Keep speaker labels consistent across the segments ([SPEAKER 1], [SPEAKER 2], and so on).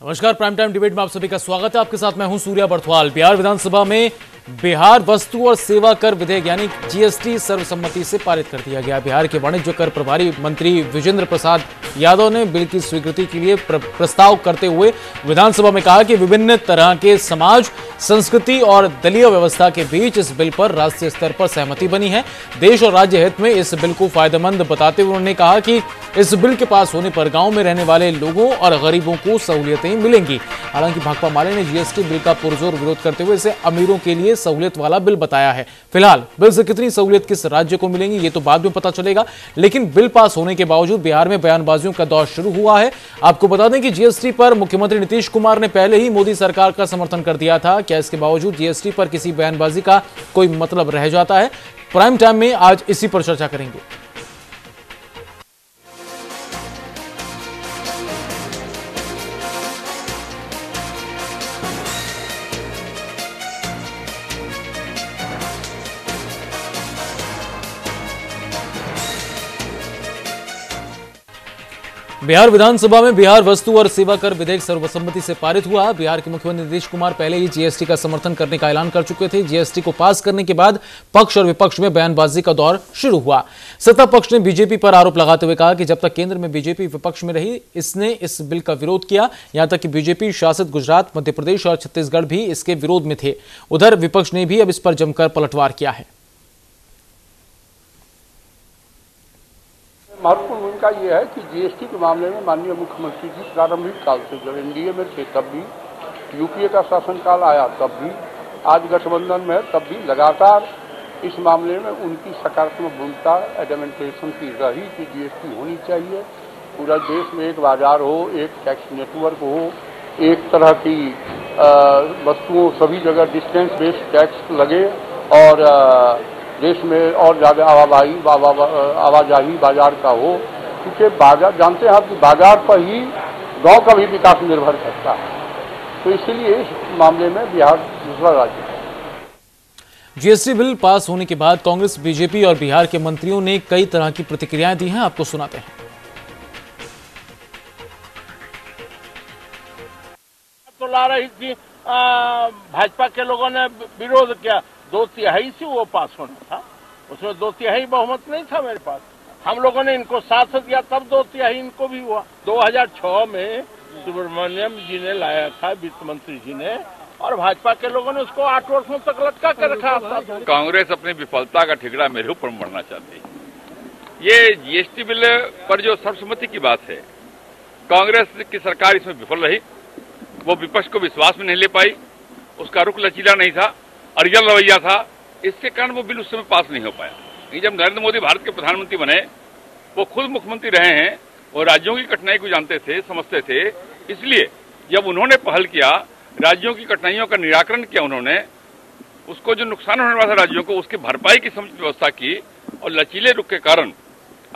[SPEAKER 1] नमस्कार, prime time debate में आप सभी का स्वागत है। आपके साथ मैं हूं सूर्या बर्थवाल। बिहार विधानसभा में बिहार वस्तु और सेवा कर विधेयक यानी जीएसटी सर्वसम्मति से पारित कर दिया गया। बिहार के वाणिज्य कर प्रभारी मंत्री विजेंद्र प्रसाद यादव ने बिल की स्वीकृति के लिए प्रस्ताव करते हुए विधानसभा में कहा कि विभिन्न तरह के समाज, संस्कृति और दलीय व्यवस्था के बीच इस बिल पर राष्ट्रीय स्तर पर सहमति बनी है। देश और राज्य हित में इस बिल को फायदेमंद बताते हुए उन्होंने कहा कि इस बिल के पास होने पर गांव में रहने वाले लोगों और गरीबों को सहूलियतें मिलेंगी। हालांकि भाकपा माले ने जीएसटी बिल का पुरजोर विरोध करते हुए इसे अमीरों के लिए सहूलियत वाला बिल बताया है। फिलहाल बिल से कितनी सहूलियत किस राज्य को मिलेंगी ये तो बाद में पता चलेगा, लेकिन बिल पास होने के बावजूद बिहार में बयानबाजियों का दौर शुरू हुआ है। आपको बता दें कि जीएसटी पर मुख्यमंत्री नीतीश कुमार ने पहले ही मोदी सरकार का समर्थन कर दिया था। क्या इसके बावजूद जीएसटी पर किसी बयानबाजी का कोई मतलब रह जाता है? प्राइम टाइम में आज इसी पर चर्चा करेंगे। बिहार विधानसभा में बिहार वस्तु और सेवा कर विधेयक सर्वसम्मति से पारित हुआ। बिहार के मुख्यमंत्री नीतीश कुमार पहले ही जीएसटी का समर्थन करने का ऐलान कर चुके थे। जीएसटी को पास करने के बाद पक्ष और विपक्ष में बयानबाजी का दौर शुरू हुआ। सत्ता पक्ष ने बीजेपी पर आरोप लगाते हुए कहा कि जब तक केंद्र में बीजेपी विपक्ष में रही, इसने इस बिल का विरोध किया। यहां तक कि बीजेपी शासित गुजरात, मध्य प्रदेश और छत्तीसगढ़ भी इसके विरोध में थे। उधर विपक्ष ने भी अब इस पर जमकर पलटवार किया है।
[SPEAKER 2] महत्वपूर्ण भूमिका ये है कि जीएसटी के मामले में माननीय मुख्यमंत्री जी प्रारंभिक काल से जब एनडीए में थे तब भी, यूपीए का शासनकाल आया तब भी, आज गठबंधन में तब भी लगातार इस मामले में उनकी सकारात्मक भूमिका एडमिनिस्ट्रेशन की रही कि जीएसटी होनी चाहिए। पूरा देश में एक बाजार हो, एक टैक्स नेटवर्क हो, एक तरह की वस्तुओं सभी जगह डिस्टेंस बेस्ड टैक्स लगे और देश में और ज़्यादा आवाजाही बाजार का हो, क्योंकि बाजार जानते हैं आप कि बाजार पर ही गांव का भी विकास निर्भर करता है। तो इसलिए इस मामले में बिहार दूसरा राज्य है।
[SPEAKER 1] जीएसटी बिल पास होने के बाद कांग्रेस, बीजेपी और बिहार के मंत्रियों ने कई तरह की प्रतिक्रियाएं दी हैं। आपको सुनाते हैं।
[SPEAKER 3] तो ला रही थी भाजपा के लोगों ने विरोध किया, 2/3 से वो पास होना था, उसमें 2/3 बहुमत नहीं था मेरे पास। हम लोगों ने इनको साथ दिया तब 2/3 इनको भी हुआ। 2006 में सुब्रमण्यम जी ने लाया था, वित्त मंत्री जी ने, और भाजपा के लोगों ने उसको 8 वर्षों तक लटका के रखा था।
[SPEAKER 4] कांग्रेस अपनी विफलता का ठिकरा मेरे ऊपर मरना चाहती है। ये जीएसटी बिल पर जो सर्वसम्मति की बात है, कांग्रेस की सरकार इसमें विफल रही। वो विपक्ष को विश्वास में नहीं ले पाई, उसका रुख लचीला नहीं था, अड़ियल रवैया था। इसके कारण वो बिल उस समय पास नहीं हो पाया। जब नरेंद्र मोदी भारत के प्रधानमंत्री बने, वो खुद मुख्यमंत्री रहे हैं, वो राज्यों की कठिनाई को जानते थे, समझते थे। इसलिए जब उन्होंने पहल किया, राज्यों की कठिनाइयों का निराकरण किया, उन्होंने उसको जो नुकसान होने वाला था राज्यों को, उसकी भरपाई की समुचित व्यवस्था की और लचीले रुख के कारण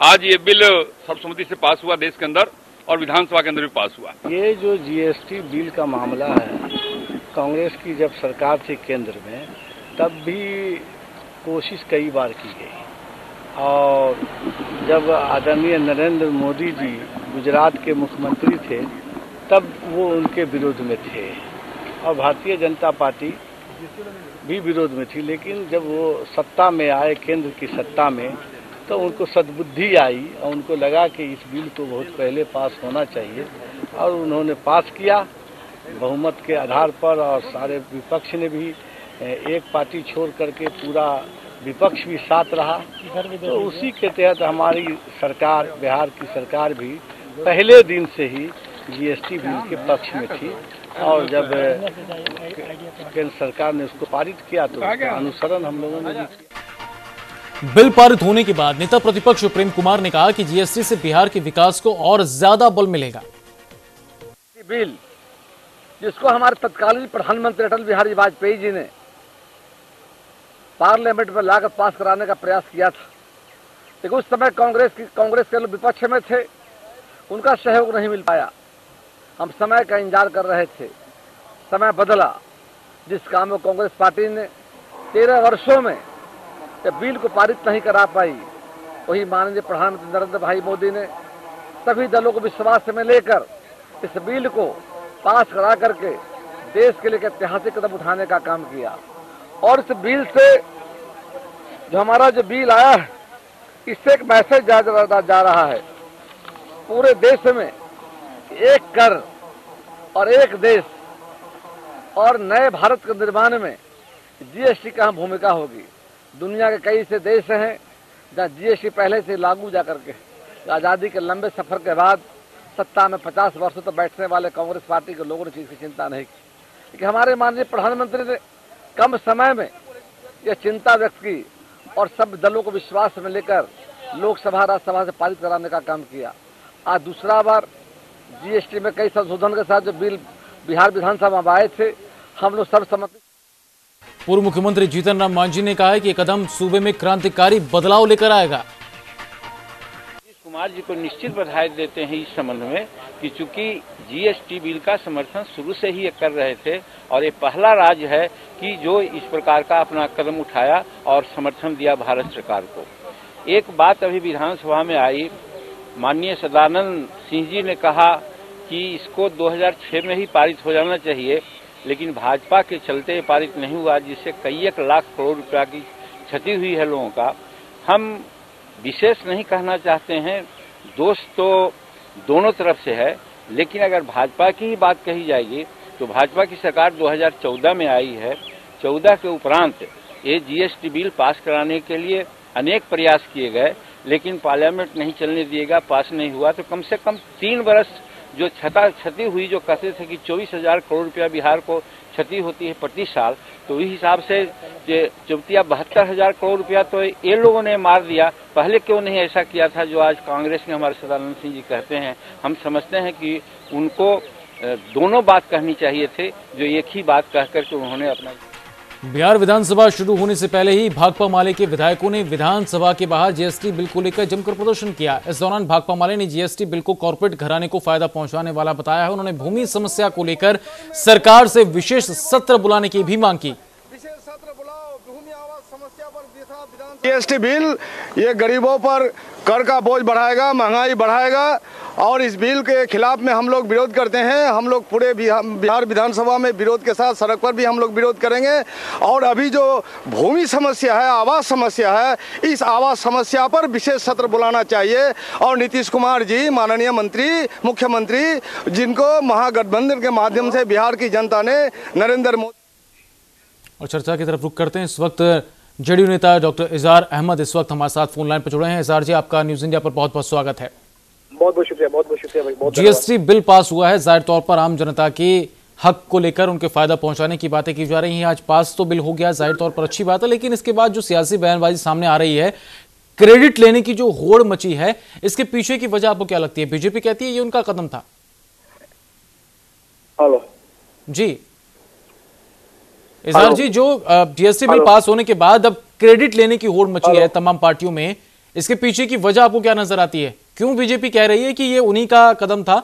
[SPEAKER 4] आज ये बिल सर्वसम्मति से पास हुआ देश के अंदर और विधानसभा के अंदर भी पास हुआ।
[SPEAKER 5] ये जो जीएसटी बिल का मामला है, कांग्रेस की जब सरकार थी केंद्र में, तब भी कोशिश कई बार की गई, और जब आदरणीय नरेंद्र मोदी जी गुजरात के मुख्यमंत्री थे तब वो उनके विरोध में थे, और भारतीय जनता पार्टी भी विरोध में थी। लेकिन जब वो सत्ता में आए, केंद्र की सत्ता में, तो उनको सद्बुद्धि आई और उनको लगा कि इस बिल को बहुत पहले पास होना चाहिए, और उन्होंने पास किया बहुमत के आधार पर। और सारे विपक्ष ने भी, एक पार्टी छोड़ करके पूरा विपक्ष भी साथ रहा। तो उसी के तहत हमारी सरकार, बिहार की सरकार भी पहले दिन से ही जीएसटी बिल के पक्ष में थी, और जब केंद्र सरकार ने उसको पारित किया तो उसका अनुसरण हम लोगों ने भी किया।
[SPEAKER 1] बिल पारित होने के बाद नेता प्रतिपक्ष प्रेम कुमार ने कहा कि जीएसटी से बिहार के विकास को और ज्यादा बल मिलेगा।
[SPEAKER 6] बिल जिसको हमारे तत्कालीन प्रधानमंत्री अटल बिहारी वाजपेयी जी ने पार्लियामेंट में लाकर पास कराने का प्रयास किया था, लेकिन उस समय कांग्रेस के लोग विपक्ष में थे, उनका सहयोग नहीं मिल पाया। हम समय का इंतजार कर रहे थे, समय बदला। जिस काम में कांग्रेस पार्टी ने 13 वर्षों में बिल को पारित नहीं करा पाई, वही माननीय प्रधानमंत्री नरेंद्र भाई मोदी ने सभी दलों को विश्वास में लेकर इस बिल को पास करा करके देश के लिए ऐतिहासिक कदम उठाने का काम किया। और इस बिल से जो हमारा जो बिल आया है, इससे एक मैसेज जा रहा है पूरे देश में, एक कर और एक देश और नए भारत के निर्माण में जीएसटी की अहम भूमिका होगी। दुनिया के कई से देश हैं जहाँ जीएसटी पहले से लागू जा करके, आज़ादी के लंबे सफर के बाद सत्ता में 50 वर्षों तक बैठने वाले कांग्रेस पार्टी के लोगों ने चीज की चिंता नहीं की, लेकिन हमारे माननीय प्रधानमंत्री ने कम समय में यह चिंता व्यक्त की और सब दलों को विश्वास में लेकर लोकसभा राज्यसभा से पारित कराने का काम किया। आज दूसरा बार जीएसटी में कई संशोधन के साथ जो बिल बिहार विधानसभा में आए थे, हम लोग सर्वसम्मति।
[SPEAKER 1] पूर्व मुख्यमंत्री जीतन राम मांझी ने कहा है कि कदम सूबे में क्रांतिकारी बदलाव लेकर आएगा।
[SPEAKER 3] कुमार जी को निश्चित बधाई देते हैं इस संबंध में कि चूंकि जीएसटी बिल का समर्थन शुरू से ही कर रहे थे और ये पहला राज्य है कि जो इस प्रकार का अपना कदम उठाया और समर्थन दिया भारत सरकार को। एक बात अभी विधानसभा में आई, माननीय सदानंद सिंह जी ने कहा कि इसको 2006 में ही पारित हो जाना चाहिए, लेकिन भाजपा के चलते पारित नहीं हुआ, जिससे कई 1 लाख करोड़ रुपया की क्षति हुई है लोगों का। हम विशेष नहीं कहना चाहते हैं, दोष तो दोनों तरफ से है, लेकिन अगर भाजपा की ही बात कही जाएगी तो भाजपा की सरकार 2014 में आई है। 14 के उपरांत ये जीएसटी बिल पास कराने के लिए अनेक प्रयास किए गए, लेकिन पार्लियामेंट नहीं चलने दिएगा, पास नहीं हुआ। तो कम से कम 3 वर्ष जो क्षति हुई, जो कहते थे कि 24,000 करोड़ रुपया बिहार को क्षति होती है प्रति साल, तो इस हिसाब से 72,000 करोड़ रुपया तो ये लोगों ने मार दिया। पहले क्यों नहीं ऐसा किया था जो आज कांग्रेस के हमारे सदानंद सिंह जी कहते हैं। हम समझते हैं कि उनको दोनों बात कहनी चाहिए थे, जो एक ही बात कहकर के उन्होंने अपना।
[SPEAKER 1] बिहार विधानसभा शुरू होने से पहले ही भाकपा माले के विधायकों ने विधानसभा के बाहर जीएसटी बिल को लेकर जमकर प्रदर्शन किया। इस दौरान भाकपा माले ने जीएसटी बिल को कॉर्पोरेट घराने को फायदा पहुंचाने वाला बताया है। उन्होंने भूमि समस्या को लेकर सरकार से विशेष सत्र बुलाने की भी मांग की।
[SPEAKER 7] जीएसटी बिल ये गरीबों पर कर का बोझ बढ़ाएगा, महंगाई बढ़ाएगा और इस बिल के खिलाफ में हम लोग विरोध करते हैं। हम लोग पूरे बिहार विधानसभा में विरोध के साथ सड़क पर भी हम लोग विरोध करेंगे। और अभी जो भूमि समस्या है, आवास समस्या है, इस आवास समस्या पर विशेष सत्र बुलाना चाहिए। और नीतीश कुमार जी माननीय मंत्री, मुख्यमंत्री, जिनको महागठबंधन के माध्यम से बिहार की जनता ने नरेंद्र मोदी।
[SPEAKER 1] और चर्चा की तरफ रुख करते हैं। इस वक्त जेडीयू नेता डॉक्टर इजहार अहमद इस वक्त हमारे साथ फोन लाइन पर जुड़े हैं। इजहार जी, आपका न्यूज इंडिया पर बहुत बहुत स्वागत है।
[SPEAKER 8] बहुत बहुत शुक्रिया, बहुत बहुत शुक्रिया भाई, बहुत।
[SPEAKER 1] जीएसटी बिल पास हुआ है, जाहिर तौर पर आम जनता के हक को लेकर उनके फायदा पहुंचाने की बातें की जा रही हैं। आज पास तो बिल हो गया, जाहिर तौर पर अच्छी बात है, लेकिन इसके बाद जो सियासी बयानबाजी सामने आ रही है, क्रेडिट लेने की जो होड़ मची है, इसके पीछे की वजह आपको क्या लगती है? बीजेपी कहती है ये उनका कदम था।
[SPEAKER 8] हेलो
[SPEAKER 1] जी इजहार जी, जो जीएसटी बिल पास होने के बाद अब क्रेडिट लेने की होड़ मची है तमाम पार्टियों में, इसके पीछे की वजह आपको क्या नजर आती है? क्यों बीजेपी कह रही है कि ये उन्हीं का कदम था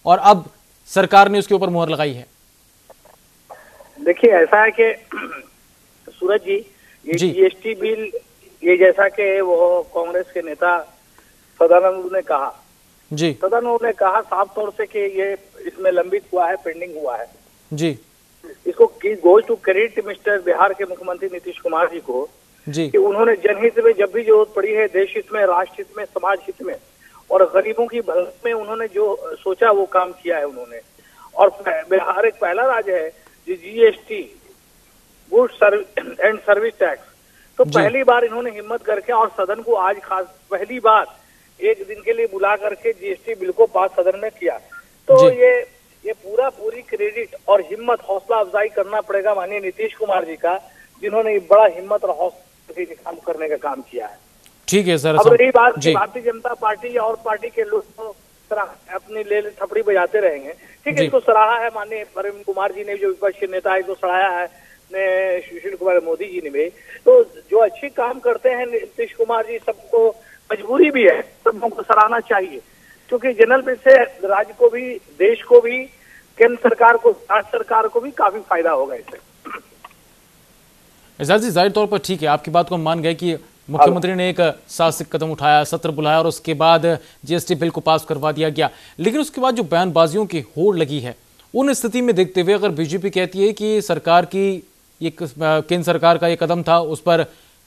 [SPEAKER 1] और अब सरकार ने उसके ऊपर मुहर लगाई है?
[SPEAKER 8] देखिए, ऐसा है कि सूरज जी, ये जीएसटी बिल, ये जैसा कि वो कांग्रेस के नेता सदानंद ने कहा
[SPEAKER 1] जी,
[SPEAKER 8] सदानंद ने कहा साफ तौर से कि ये इसमें लंबित हुआ है, पेंडिंग हुआ है
[SPEAKER 1] जी।
[SPEAKER 8] इसको goes to credit mister Bihar के मुख्यमंत्री नीतीश कुमार जी को
[SPEAKER 1] जी,
[SPEAKER 8] कि उन्होंने जनहित में जब भी जरूरत पड़ी है, देश हित में, राष्ट्र हित में, समाज हित में और गरीबों की भलाई में उन्होंने जो सोचा वो काम किया है उन्होंने। और बिहार एक पहला राज्य है जो GST, goods and service tax, तो पहली बार इन्होंने हिम्मत करके और सदन को आज खास पहली बार एक दिन के लिए बुला करके जीएसटी बिल को पास सदन में किया। तो ये पूरी क्रेडिट और हिम्मत, हौसला अफजाई करना पड़ेगा माननीय नीतीश कुमार जी का, जिन्होंने बड़ा हिम्मत और हौसला प्रति काम करने का काम किया है।
[SPEAKER 1] ठीक है सर।
[SPEAKER 8] अब रही बात कि भारतीय जनता पार्टी और पार्टी के लोग तो अपनी ले थपड़ी बजाते रहेंगे, ठीक है, इसको सराहा है माननीय प्रवीण कुमार जी ने, जो विपक्ष के नेता है, इसको सराहा है सुशील कुमार मोदी जी ने भी। तो जो अच्छे काम करते हैं नीतीश कुमार जी, सबको मजबूरी भी है, सबको को सराहना चाहिए, क्योंकि जनरल में से राज्य को भी, देश को भी, केंद्र सरकार को, राज्य सरकार को भी काफी फायदा होगा इससे।
[SPEAKER 1] एजाज जी, जाहिर तौर पर ठीक है, आपकी बात को हम मान गए कि मुख्यमंत्री ने एक साहसिक कदम उठाया, सत्र बुलाया और उसके बाद जीएसटी बिल को पास करवा दिया गया। लेकिन उसके बाद जो बयानबाजियों की होड़ लगी है, उन स्थिति में देखते हुए अगर बीजेपी कहती है कि सरकार की एक केंद्र सरकार का ये कदम था, उस पर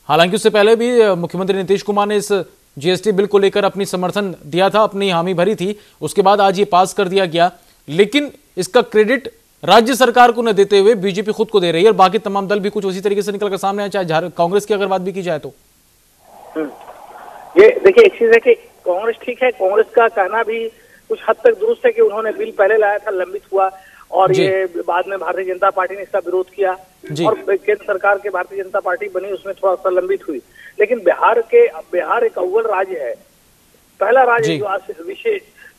[SPEAKER 1] हालांकि उससे पहले भी मुख्यमंत्री नीतीश कुमार ने इस जीएसटी बिल को लेकर अपनी समर्थन दिया था, अपनी हामी भरी थी, उसके बाद आज ये पास कर दिया गया, लेकिन इसका क्रेडिट राज्य सरकार को न देते हुए बीजेपी खुद को दे रही है और बाकी तमाम दल भी कुछ उसी तरीके से निकलकर सामने आए, चाहे कांग्रेस की अगर बात भी की जाए तो।
[SPEAKER 8] ये देखिए, एक चीज है कि कांग्रेस ठीक है, कांग्रेस का कहना भी कुछ हद तक दुरुस्त है कि उन्होंने बिल पहले लाया था, लंबित हुआ और ये बाद में भारतीय जनता पार्टी ने इसका विरोध किया और केंद्र सरकार के भारतीय जनता पार्टी बनी, उसमें थोड़ा सा लंबित हुई। लेकिन बिहार एक अव्वल राज्य है, पहला राज्य जो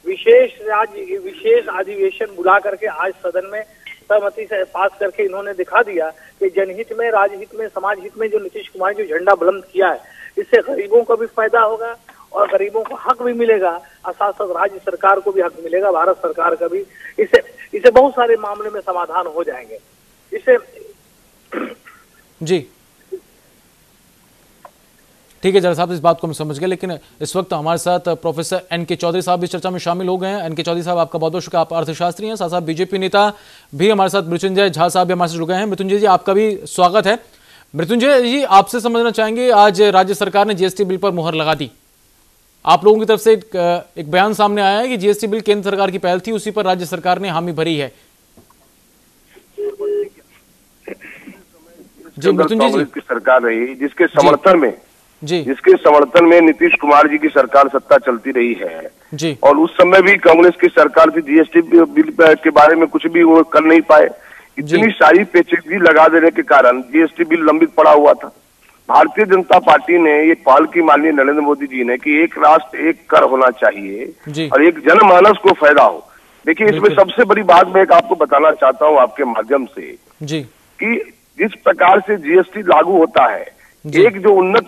[SPEAKER 8] विशेष अधिवेशन बुला करके आज सदन में सहमति से पास करके इन्होंने दिखा दिया कि जनहित में, राजहित में, समाज हित में जो नीतीश कुमार जो झंडा बुलंद किया है, इससे गरीबों को भी फायदा होगा और गरीबों को हक भी मिलेगा और साथ साथ राज्य सरकार को भी हक मिलेगा, भारत सरकार का भी। इससे बहुत सारे मामले में समाधान हो जाएंगे इससे।
[SPEAKER 1] जी ठीक है जरा साहब, इस बात को हम समझ गए, लेकिन इस वक्त हमारे साथ प्रोफेसर एनके चौधरी साहब इस चर्चा में शामिल हो गए हैं। एनके चौधरी साहब, आपका बहुत बहुत शुक्रिया, आप अर्थशास्त्री हैं, साथ साथ बीजेपी नेता भी हमारे साथ मृत्युंजय झा साहब भी हमारे साथ जुड़ गए हैं। मृत्युंजय जी, आपका भी स्वागत है। मृत्युंजय जी, आपसे समझना चाहेंगे, आज राज्य सरकार ने जीएसटी बिल पर मुहर लगा दी, आप लोगों की तरफ से एक बयान सामने आया है कि जीएसटी बिल केंद्र सरकार की पहल थी, उसी पर राज्य सरकार ने हामी भरी है।
[SPEAKER 9] जी मृत्युंजय जी, की सरकार रही जिसके समर्थन में नीतीश कुमार जी की सरकार सत्ता चलती रही है
[SPEAKER 1] जी, और
[SPEAKER 9] उस समय भी कांग्रेस की सरकार थी, जीएसटी बिल के बारे में कुछ भी वो कर नहीं पाए। इतनी सारी पेचीदगी लगा देने के कारण जीएसटी बिल लंबित पड़ा हुआ था। भारतीय जनता पार्टी ने ये पहल की माननीय नरेंद्र मोदी जी ने कि एक राष्ट्र एक कर होना चाहिए और एक जनमानस को फायदा हो। देखिए, इसमें सबसे बड़ी बात मैं एक आपको बताना चाहता हूँ आपके माध्यम से
[SPEAKER 1] जी,
[SPEAKER 9] कि जिस प्रकार से जीएसटी लागू होता है, एक जो उन्नत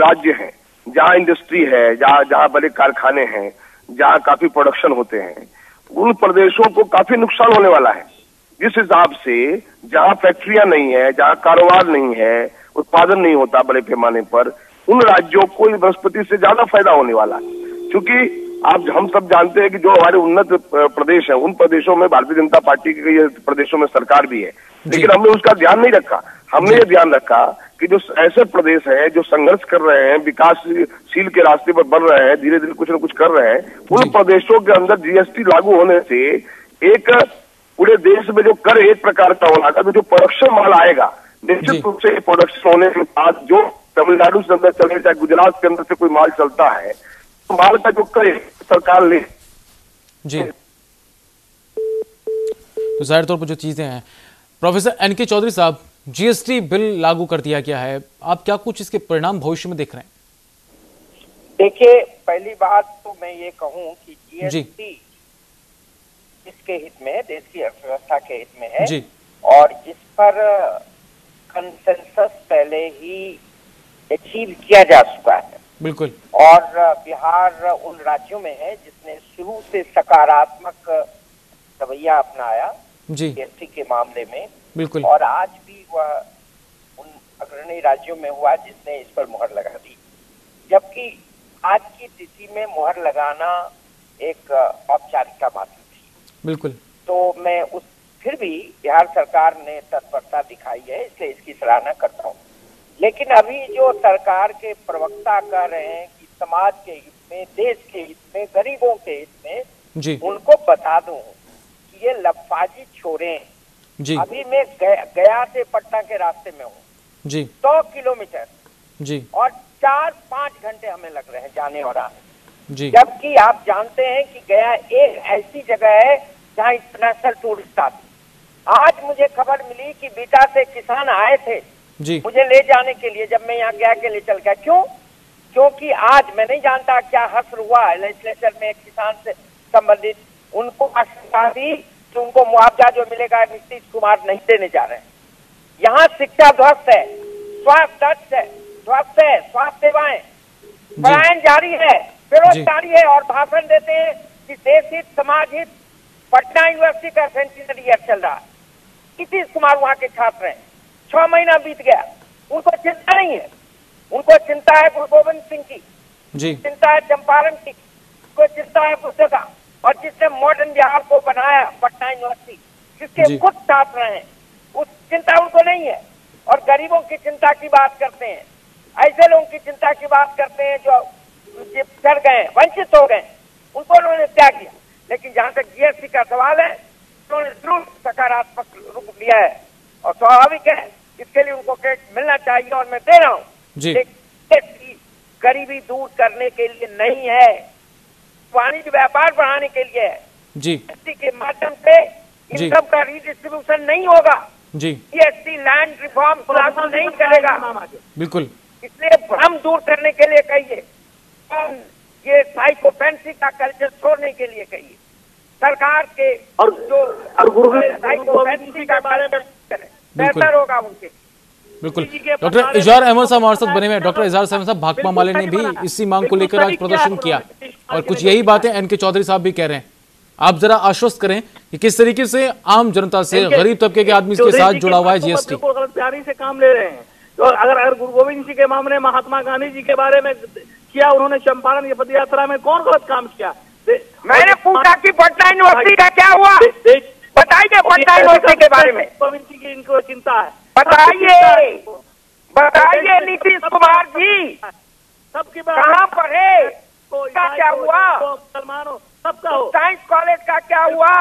[SPEAKER 9] राज्य है, जहाँ इंडस्ट्री है, जहाँ बड़े कारखाने हैं, जहाँ काफी प्रोडक्शन होते हैं, उन प्रदेशों को काफी नुकसान होने वाला है। जिस हिसाब से जहाँ फैक्ट्रियां नहीं है, जहाँ कारोबार नहीं है, उत्पादन नहीं होता बड़े पैमाने पर, उन राज्यों को इस वनस्पति से ज्यादा फायदा होने वाला है। क्योंकि हम सब जानते हैं कि जो हमारे उन्नत प्रदेश है, उन प्रदेशों में भारतीय जनता पार्टी के प्रदेशों में सरकार भी है, लेकिन हमने उसका ध्यान नहीं रखा। हमने ये ध्यान रखा कि जो ऐसे प्रदेश हैं जो संघर्ष कर रहे हैं, विकासशील के रास्ते पर बढ़ रहे हैं, धीरे धीरे कुछ न कुछ कर रहे हैं, उन प्रदेशों के अंदर जीएसटी लागू होने से एक पूरे देश में जो कर एक प्रकार का होना था, तो जो प्रोडक्शन माल आएगा, निश्चित रूप से प्रोडक्शन होने के बाद जो तमिलनाडु से अंदर चले, चाहे गुजरात के अंदर से कोई माल चलता है, तो माल का जो कर सरकार ले
[SPEAKER 1] जी, तो जाहिर तौर पर जो चीजें हैं। प्रोफेसर एनके चौधरी साहब, जीएसटी बिल लागू कर दिया गया है, आप क्या कुछ इसके परिणाम भविष्य में देख रहे हैं?
[SPEAKER 10] देखिए, पहली बात तो मैं ये कहूं कि जीएसटी इसके हित में, देश की अर्थव्यवस्था के हित में है जी, और इस पर कंसेंसस पहले ही अचीव किया जा चुका है।
[SPEAKER 1] बिल्कुल।
[SPEAKER 10] और बिहार उन राज्यों में है जिसने शुरू से सकारात्मक रवैया अपनाया जीएसटी के मामले में।
[SPEAKER 1] बिल्कुल।
[SPEAKER 10] और आज भी वह उन अग्रणी राज्यों में हुआ जिसने इस पर मुहर लगा दी, जबकि आज की तिथि में मुहर लगाना एक औपचारिकता मात्र थी।
[SPEAKER 1] बिल्कुल।
[SPEAKER 10] तो मैं फिर भी बिहार सरकार ने तत्परता दिखाई है, इसलिए इसकी सराहना करता हूँ। लेकिन अभी जो सरकार के प्रवक्ता कह रहे हैं कि समाज के हित में, देश के हित में, गरीबों के हित में, उनको बता दूं कि ये लफाजी छोड़े जी। अभी मैं गया से पटना के रास्ते में हूँ जी, 100 किलोमीटर
[SPEAKER 1] जी, और
[SPEAKER 10] 4-5 घंटे हमें लग रहे हैं जाने और आने
[SPEAKER 1] जी।
[SPEAKER 10] जबकि आप जानते हैं कि गया एक ऐसी जगह है जहाँ इंटरनेशनल टूरिस्ट आते। आज मुझे खबर मिली कि बीटा से किसान आए थे
[SPEAKER 1] जी।
[SPEAKER 10] मुझे ले जाने के लिए, जब मैं यहाँ गया के लिए चल गया। क्यों? क्योंकि आज मैं नहीं जानता क्या हश्र हुआ लेजिस्लेचर में किसान से संबंधित, उनको आशंका दी कि उनको मुआवजा जो मिलेगा नीतीश कुमार नहीं देने जा रहे हैं। यहाँ शिक्षा ध्वस्त है, स्वास्थ्य ध्वस्त है, स्वास्थ्य सेवाएं, पलायन जारी है, बेरोजगारी है, और भाषण देते हैं कि देश हित समाज हित। पटना यूनिवर्सिटी का सेंटिनरी ईयर चल रहा है, नीतीश कुमार वहां के छात्र हैं, 6 महीना बीत गया, उनको चिंता नहीं है। उनको चिंता है गुरु गोविंद सिंह की, चिंता है चंपारण की, उनको चिंता है बुद्ध का, और जिसने मॉडर्न बिहार को बनाया पटना यूनिवर्सिटी, जिसके खुद छात्र हैं, उस चिंता उनको नहीं है। और गरीबों की चिंता की बात करते हैं, ऐसे लोगों की चिंता की बात करते हैं जो चढ़ गए, वंचित हो गए, उनको उन्होंने त्याग किया। लेकिन जहां तक जीएसटी का सवाल है, उन्होंने जरूर सकारात्मक रुख लिया है, और स्वाभाविक है, इसके लिए उनको क्रेडिट मिलना चाहिए, और मैं दे रहा हूँ। लेकिन गरीबी दूर करने के लिए नहीं है, वाणिज्य व्यापार बढ़ाने के लिए है। जीएसटी के माध्यम से इनकम का रीडिस्ट्रीब्यूशन नहीं होगा, जीएसटी लैंड रिफॉर्म लागू नहीं करेगा,
[SPEAKER 1] बिल्कुल।
[SPEAKER 10] इसलिए भ्रम दूर करने के लिए कहिए, ये साइकोपेंसी का कल्चर छोड़ने के लिए कहिए, सरकार के और जो साइकोपेंसी का बारे में बेहतर होगा उनके।
[SPEAKER 1] बिल्कुल। डॉक्टर इजहार अहमद साहब हमारे साथ बने हुए हैं। डॉक्टर इजहार साहब, भाकपा माले ने भी इसी मांग को लेकर आज प्रदर्शन किया, और कुछ यही बातें एनके चौधरी साहब भी कह रहे हैं। आप जरा आश्वस्त करें कि किस तरीके से आम जनता से, गरीब तबके के आदमी के साथ जुड़ा हुआ है जीएसटी।
[SPEAKER 8] गलतफहमी से काम ले रहे हैं। तो अगर गुरु गोविंद सिंह के मामले में महात्मा गांधी जी के बारे में किया, उन्होंने चंपारण की पद यात्रा में कौन गलत काम किया?
[SPEAKER 10] मैंने पूछा कि पटना यूनिवर्सिटी का क्या हुआ, बताइए पटना यूनिवर्सिटी के बारे में।
[SPEAKER 8] गोविंद सिंह की इनको चिंता है,
[SPEAKER 10] बताइए नीतीश कुमार जी
[SPEAKER 8] सबकी
[SPEAKER 10] कहाँ पर है, क्या हुआ?
[SPEAKER 8] मुसलमानों सबका हो।
[SPEAKER 10] साइंस कॉलेज का क्या हुआ?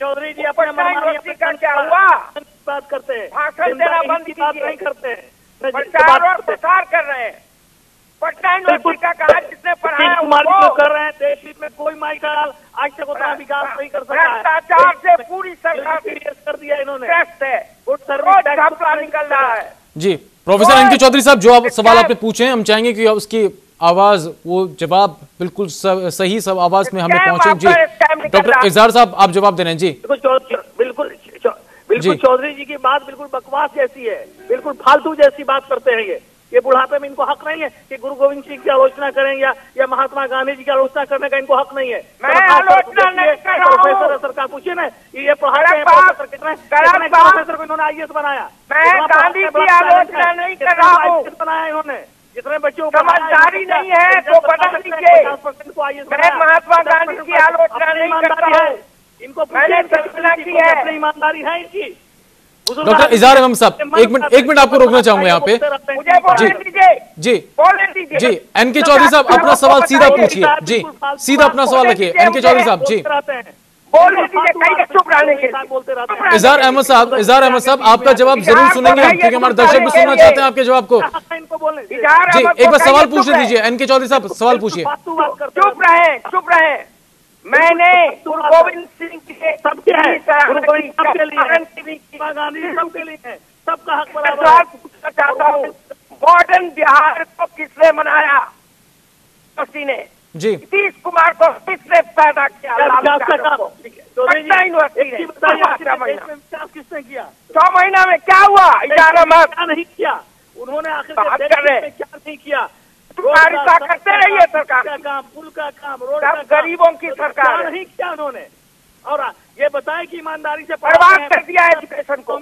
[SPEAKER 8] चौधरी जी अपने
[SPEAKER 10] यूनिवर्सिटी का क्या हुआ?
[SPEAKER 8] बात करते हैं,
[SPEAKER 10] भाषण देना बंद
[SPEAKER 8] की बात नहीं करते हैं,
[SPEAKER 10] प्रचार और प्रसार कर रहे हैं। पटना यूनिवर्सिटी का कहा जिसने पढ़ाया
[SPEAKER 8] कुमार जी कर रहे हैं। देश हित में कोई माइकाल आज तक उतना विकास नहीं कर सका है।
[SPEAKER 10] भ्रष्टाचार से पूरी सरकार
[SPEAKER 8] कर दिया इन्होंने,
[SPEAKER 10] निकल रहा है।
[SPEAKER 1] जी प्रोफेसर एनके चौधरी साहब, जो आप सवाल आपने पूछे हैं, हम चाहेंगे कि उसकी आवाज, वो जवाब बिल्कुल सही सब आवाज में हमें पहुंचे। जी डॉक्टर इजहार साहब, आप जवाब दे रहे हैं। जी
[SPEAKER 8] बिल्कुल चौधरी जी की बात बिल्कुल बकवास जैसी है, बिल्कुल फालतू जैसी बात करते हैं। ये बुढ़ापे में इनको हक नहीं है कि गुरु गोविंद सिंह की आलोचना करें या महात्मा गांधी जी की आलोचना करने का इनको हक नहीं है।
[SPEAKER 10] मैं आलोचना नहीं कर रहा हूं।
[SPEAKER 8] प्रोफेसर सरकार पूछिए ना, ये पढ़ाते हैं प्रोफेसर, कितने प्रोफेसर को इन्होंने आईएएस बनाया।
[SPEAKER 10] मैं गांधी की आलोचना नहीं कर रहा हूँ,
[SPEAKER 8] बनाया इन्होंने, जितने बच्चों को
[SPEAKER 10] समझदारी नहीं है तो बता दीजिए। मैं महात्मा गांधी की आलोचना नहीं करता हूँ,
[SPEAKER 8] इनको
[SPEAKER 10] मैंने कल्पना की है,
[SPEAKER 8] ईमानदारी है इनकी।
[SPEAKER 1] डॉक्टर इजहार अहमद साहब, एक मिनट आपको रोकना चाहूंगा यहाँ पे। जी एनके चौधरी साहब, अपना सवाल सीधा पूछिए। जी सीधा अपना सवाल रखिए एनके चौधरी साहब। जी इजहार अहमद साहब, आपका जवाब जरूर सुनेंगे हम, क्योंकि हमारे दर्शक भी सुनना चाहते हैं आपके जवाब को। जी एक बार सवाल पूछ दीजिए एनके चौधरी साहब, सवाल पूछिए।
[SPEAKER 10] चुप रहे। मैंने गुरु गोविंद सिंह के
[SPEAKER 8] सबके लिए सबका हक बराबर
[SPEAKER 10] पूछना चाहता हूँ, मॉडर्न बिहार को किसने बनाया? किसी ने।
[SPEAKER 1] जी
[SPEAKER 10] नीतीश कुमार को किसने पैदा किया?
[SPEAKER 8] किसने किया?
[SPEAKER 10] 6 महीना में क्या हुआ? इजारा
[SPEAKER 8] क्या नहीं किया उन्होंने, आखिर क्या नहीं किया?
[SPEAKER 10] सहकारिता करते रहिए, सरकार
[SPEAKER 8] का काम, पुल का काम, रोड
[SPEAKER 10] का गरीबों की सरकार
[SPEAKER 8] नहीं किया उन्होंने। और ये बताएं कि ईमानदारी से
[SPEAKER 10] बर्बाद कर दिया एजुकेशन को,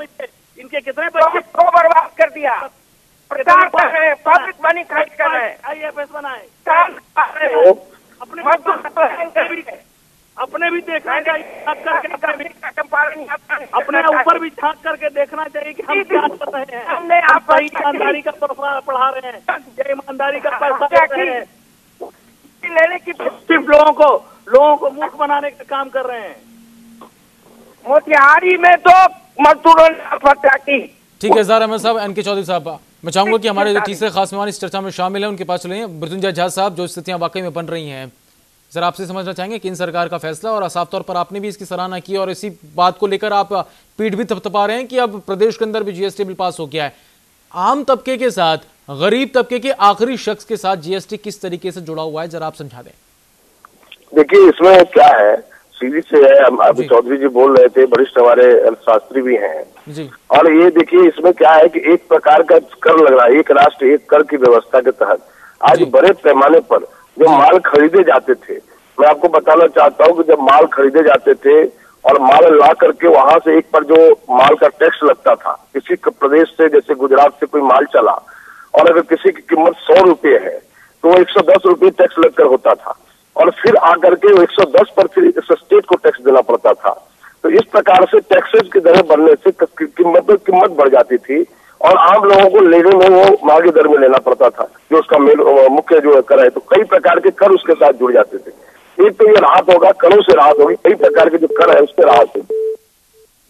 [SPEAKER 8] इनके कितने बच्चे
[SPEAKER 10] को बर्बाद कर दिया। प्रचार कर रहे हैं, पब्लिक मनी खर्च कर रहे हैं,
[SPEAKER 8] आईएफएस बनाए, अपने भी देखना चाहिए, अपने ऊपर भी झांक करके देखना चाहिए कि हम क्या कर रहे हैं। हमने आप सही ईमानदारी का पढ़ा रहे हैं, ईमानदारी का पैसा दे रहे हैं,
[SPEAKER 10] लेने की
[SPEAKER 8] सिर्फ लोगों को मूर्ख बनाने का काम कर रहे हैं।
[SPEAKER 10] मोतिहारी में तो मजदूरों ने आत्महत्या की।
[SPEAKER 1] ठीक है इजहार अहमद साहब, एनके चौधरी साहब, मैं चाहूंगा कि हमारे जो तीसरे खास मेहमान इस चर्चा में शामिल हैं उनके पास चलें। मृत्युंजय झा साहब, जो स्थितियां वाकई में बन रही हैं, जरा आपसे समझना चाहेंगे केंद्र सरकार का फैसला, और साफ तौर पर आपने भी इसकी सराहना की, और इसी बात को लेकर आप पीठ भी थपथपा रहे हैं कि अब प्रदेश के अंदर भी जीएसटी बिल पास हो गया है। आम तबके के साथ, गरीब तबके के आखिरी शख्स के साथ जीएसटी किस तरीके से जुड़ा हुआ है, जरा आप समझा दें।
[SPEAKER 9] देखिए, इसमें क्या है, सीधी से है, अभी चौधरी जी बोल रहे थे, वरिष्ठ हमारे अर्थशास्त्री भी हैं
[SPEAKER 1] जी।
[SPEAKER 9] और ये देखिए, इसमें क्या है कि एक प्रकार का कर लग रहा है, एक राष्ट्र एक कर की व्यवस्था के तहत आज बड़े पैमाने पर जो माल खरीदे जाते थे, मैं आपको बताना चाहता हूँ कि जब माल खरीदे जाते थे और माल ला करके वहां से एक पर जो माल का टैक्स लगता था, किसी प्रदेश से जैसे गुजरात से कोई माल चला और अगर किसी की कीमत 100 रुपये है तो 110 रुपये टैक्स लगकर होता था और फिर आकर के 110 पर फिर स्टेट को टैक्स देना पड़ता था। तो इस प्रकार से टैक्सेस की दरें बढ़ने से कीमत बढ़ जाती थी और आम लोगों को लेने में वो महंगी दर में लेना पड़ता था, जो उसका मुख्य जो कर है। तो कई प्रकार के कर उसके साथ जुड़ जाते थे। एक तो ये राहत होगा, करों से राहत होगी, कई प्रकार के जो कर है उससे राहत होगी।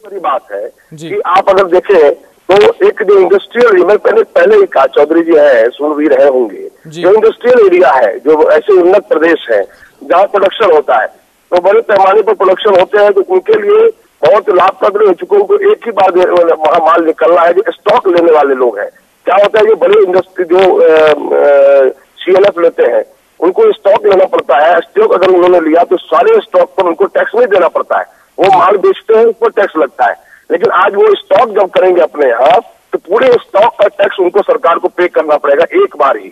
[SPEAKER 9] बड़ी बात है कि आप अगर देखें तो एक जो इंडस्ट्रियल, मैं पहले ही कहा, चौधरी जी है, सुन रहे होंगे, जो इंडस्ट्रियल एरिया है, जो ऐसे उन्नत प्रदेश है जहाँ प्रोडक्शन होता है, तो बड़े पैमाने पर प्रोडक्शन होते हैं, तो उनके लिए बहुत लाभप्रद हो चुके, उनको एक ही बार वहां माल निकलना है। जो स्टॉक लेने वाले लोग हैं, क्या होता है, जो बड़े इंडस्ट्री जो CLF लेते हैं, उनको स्टॉक लेना पड़ता है। स्टॉक अगर उन्होंने लिया तो सारे स्टॉक पर उनको टैक्स नहीं देना पड़ता है, वो माल बेचते हैं, उस पर टैक्स लगता है। लेकिन आज वो स्टॉक जब करेंगे अपने यहाँ, तो पूरे स्टॉक का टैक्स उनको सरकार को पे करना पड़ेगा एक बार ही,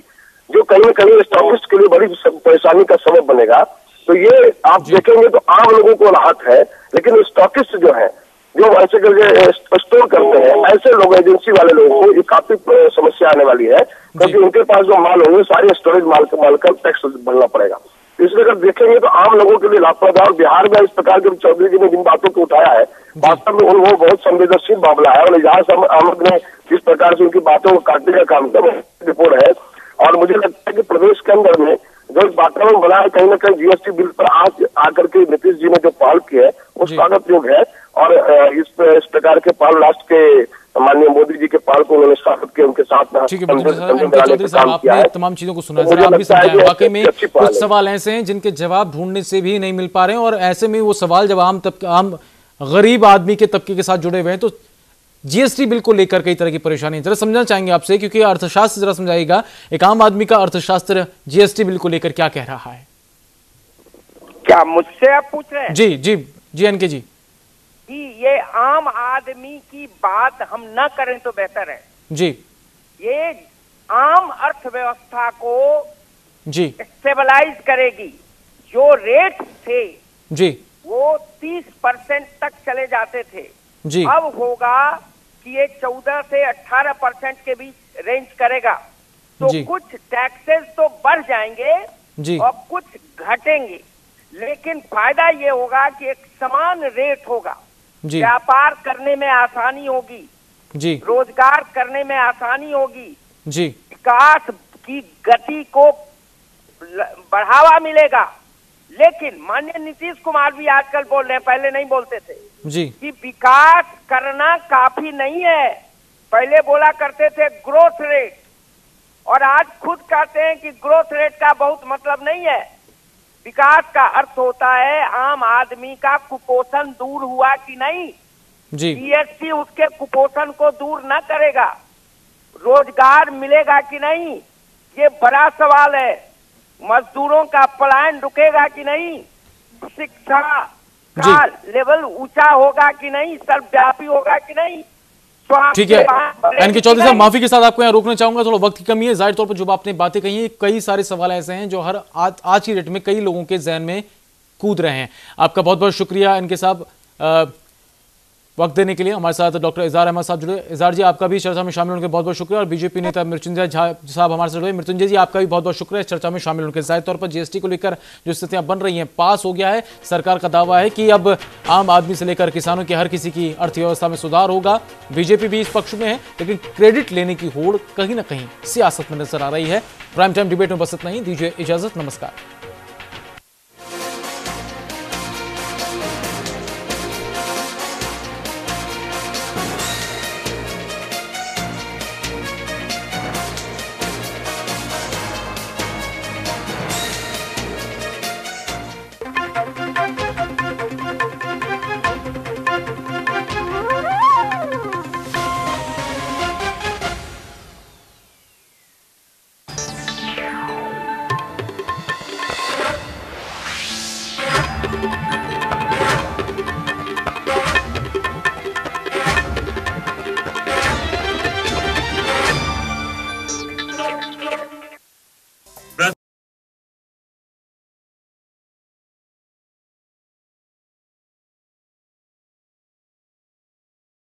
[SPEAKER 9] जो कहीं न कहीं स्टॉकिस्ट के लिए बड़ी परेशानी का सबब बनेगा। तो ये आप देखेंगे तो आम लोगों को राहत है, लेकिन स्टॉकिस्ट जो है, जो ऐसे करके स्टोर करते हैं, ऐसे लोग, एजेंसी वाले लोगों को ये काफी समस्या आने वाली है, क्योंकि उनके पास जो माल होंगे सारे स्टोरेज माल का टैक्स भरना पड़ेगा। इसलिए अगर देखेंगे तो आम लोगों के लिए लाभप्रद है। और बिहार में इस प्रकार के चौधरी जी ने जिन बातों को उठाया है, वास्तव में वो बहुत संवेदनशील मामला है और इजहार अहमद ने जिस प्रकार से उनकी बातों को काटने का काम किया, रिपोर्ट है। और मुझे लगता है कि प्रदेश के अंदर में जो वातावरण बना है, कहीं न कहीं जीएसटी बिल पर आज आकर के नीतीश जी ने जो पहल की है वो स्वागत योग्य है। और इस प्रकार के पहल राष्ट्र के माननीय मोदी जी के पहल को उन्होंने स्वागत किया, उनके साथ
[SPEAKER 1] आपने तमाम चीजों को सुना, जरा आप भी समझाएं। वाकई में कुछ सवाल ऐसे हैं जिनके जवाब ढूंढने से भी नहीं मिल पा रहे हैं, और ऐसे में वो सवाल जब आम गरीब आदमी के तबके के साथ जुड़े हुए हैं, तो जीएसटी बिल को लेकर कई तरह की परेशानी जरा समझना चाहेंगे आपसे, क्योंकि अर्थशास्त्र जरा समझाइएगा, एक आम आदमी का अर्थशास्त्र जीएसटी बिल को लेकर क्या कह रहा है।
[SPEAKER 10] क्या मुझसे आप पूछ रहे हैं?
[SPEAKER 1] जी एनके जी,
[SPEAKER 10] कि ये आम आदमी की बात हम न करें तो बेहतर है
[SPEAKER 1] जी।
[SPEAKER 10] ये आम अर्थव्यवस्था को
[SPEAKER 1] जी
[SPEAKER 10] स्टेबलाइज करेगी। जो रेट थे
[SPEAKER 1] जी
[SPEAKER 10] वो 30% तक चले जाते थे
[SPEAKER 1] जी,
[SPEAKER 10] अब होगा कि ये 14 से 18% के बीच रेंज करेगा। तो कुछ टैक्सेस तो बढ़ जाएंगे
[SPEAKER 1] जी
[SPEAKER 10] और कुछ घटेंगे, लेकिन फायदा ये होगा कि एक समान रेट होगा, व्यापार करने में आसानी होगी
[SPEAKER 1] जी,
[SPEAKER 10] रोजगार करने में आसानी होगी
[SPEAKER 1] जी,
[SPEAKER 10] विकास की गति को बढ़ावा मिलेगा। लेकिन माननीय नीतीश कुमार भी आजकल बोल रहे हैं, पहले नहीं बोलते थे
[SPEAKER 1] जी,
[SPEAKER 10] कि विकास करना काफी नहीं है। पहले बोला करते थे ग्रोथ रेट, और आज खुद कहते हैं कि ग्रोथ रेट का बहुत मतलब नहीं है। विकास का अर्थ होता है आम आदमी का कुपोषण दूर हुआ कि नहीं। जीएसटी उसके कुपोषण को दूर न करेगा। रोजगार मिलेगा कि नहीं, ये बड़ा सवाल है। मजदूरों का पलायन रुकेगा कि नहीं, शिक्षा का लेवल ऊंचा होगा कि नहीं, सर्वव्यापी होगा कि नहीं।
[SPEAKER 1] ठीक है एनके चौधरी साहब, माफी के साथ आपको यहाँ रोकना चाहूंगा, थोड़ा वक्त की कमी है। जाहिर तौर पर जो आपने बातें कही हैं, कई सारे सवाल ऐसे हैं जो हर आज की डेट में कई लोगों के जहन में कूद रहे हैं। आपका बहुत बहुत शुक्रिया एनके साहब वक्त देने के लिए। हमारे साथ डॉक्टर इजहार अहमद साहब जुड़े। इजहार जी, आपका भी चर्चा में शामिल होने के बहुत बहुत शुक्रिया। और बीजेपी नेता मृत्युंजय झा साहब हमारे साथ जुड़े। मृत्युंजय जी, आपका भी बहुत बहुत शुक्रिया इस चर्चा में शामिल होने के। जाहिर तौर पर जीएसटी को लेकर जो स्थितियां बन रही हैं, पास हो गया है। सरकार का दावा है कि अब आम आदमी से लेकर किसानों की हर किसी की अर्थव्यवस्था में सुधार होगा। बीजेपी भी इस पक्ष में है, लेकिन क्रेडिट लेने की होड़ कहीं ना कहीं सियासत में नजर आ रही है। प्राइम टाइम डिबेट में बस इतना ही। दीजिए इजाजत, नमस्कार। है।